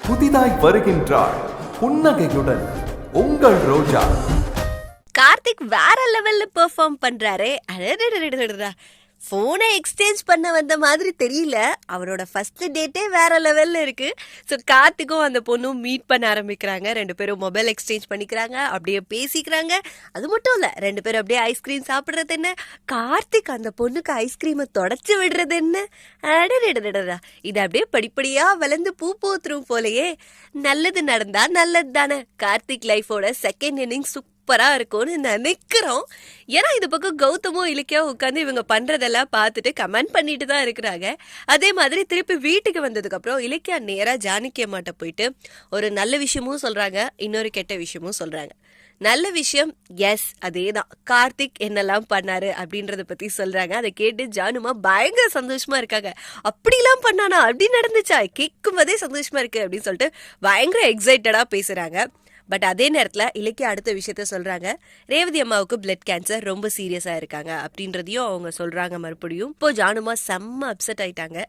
புதிதாய் வருகின்றாள் புன்னகையுடன் உங்கள் ரோஜா. கார்த்திக் வேற லெவல்ல பெர்ஃபார்ம் பண்றாரே. போனை எக்ஸ்சேஞ்ச் பண்ண வந்த மாதிரி தெரியல. அவரோட ஃபர்ஸ்ட் டேட்டே வேற லெவல்ல இருக்கு. ஸோ கார்த்திக்கும் அந்த பொண்ணும் மீட் பண்ண ஆரம்பிக்கிறாங்க. 2 பேரும் மொபைல் எக்ஸ்சேஞ்ச் பண்ணிக்கிறாங்க, அப்படியே பேசிக்கிறாங்க. அது மட்டும் இல்ல, 2 பேரும் அப்படியே ஐஸ்கிரீம் சாப்பிடுறது என்ன, கார்த்திக் அந்த பொண்ணுக்கு ஐஸ்கிரீமை தொடச்சு விடுறது என்ன. அடடா, இது அப்படியே படிப்படியா வளர்ந்து பூ பூத்துரும் போலயே. நல்லது நடந்தா நல்லது தானே. கார்த்திக் லைஃபோட செகண்ட் இன்னிங் சூப்பரா இருக்கும்னு நினைக்கிறோம். ஏன்னா இது பக்கம் கௌதமும் இலக்கியா உட்காந்து இவங்க பண்றதெல்லாம் பார்த்துட்டு கமெண்ட் பண்ணிட்டு தான் இருக்கிறாங்க. அதே மாதிரி திருப்பி வீட்டுக்கு வந்ததுக்கு அப்புறம் இலக்கியா நேரா ஜானகி அம்மாட்ட போயிட்டு ஒரு நல்ல விஷயமும் சொல்றாங்க, இன்னொரு கெட்ட விஷயமும் சொல்றாங்க. நல்ல விஷயம், எஸ் அதேதான், கார்த்திக் என்னெல்லாம் பண்ணாரு அப்படின்றத பத்தி சொல்றாங்க. அதை கேட்டு ஜானுமா பயங்கர சந்தோஷமா இருக்காங்க. அப்படிலாம் பண்ணானா, அப்படி நடந்துச்சா, கேட்கும் போதே சந்தோஷமா இருக்கு அப்படின்னு சொல்லிட்டு பயங்கர எக்ஸைட்டடா பேசுறாங்க. பட் அதே நேரத்தில் இலக்கிய அடுத்த விஷயத்த சொல்றாங்க. ரேவதி அம்மாவுக்கு பிளட் கேன்சர், ரொம்ப சீரியஸா இருக்காங்க அப்படின்றதையும் அவங்க சொல்றாங்க. மறுபடியும் இப்போ ஜானுமா செம்ம அப்செட் ஆயிட்டாங்க.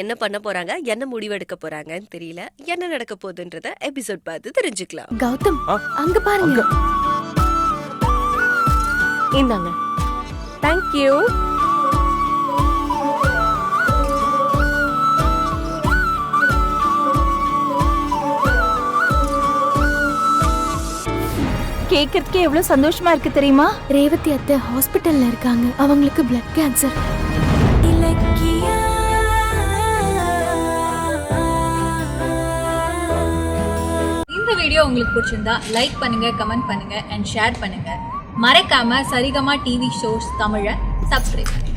என்ன பண்ண போறாங்க, என்ன முடிவெடுக்க போறாங்கன்னு தெரியல. என்ன நடக்க போகுதுன்றத எபிசோட் பார்த்து தெரிஞ்சுக்கலாம். கௌதம், அங்க பாருங்க. இந்தாங்க. தேங்க்யூ. கேட்கறதுக்கே எவ்வளவு சந்தோஷமா இருக்கு தெரியுமா? ரேவதி அத்தை ஹாஸ்பிட்டல்ல இருக்காங்க. அவங்களுக்கு பிளட் கேன்சர். இந்த வீடியோ உங்களுக்கு பிடிச்சிருந்தா லைக் பண்ணுங்க, கமெண்ட் பண்ணுங்க அண்ட் ஷேர் பண்ணுங்க. மறக்காம சரிகமா டிவி ஷோஸ் தமிழை சப்ஸ்கிரைப் பண்ணுங்க.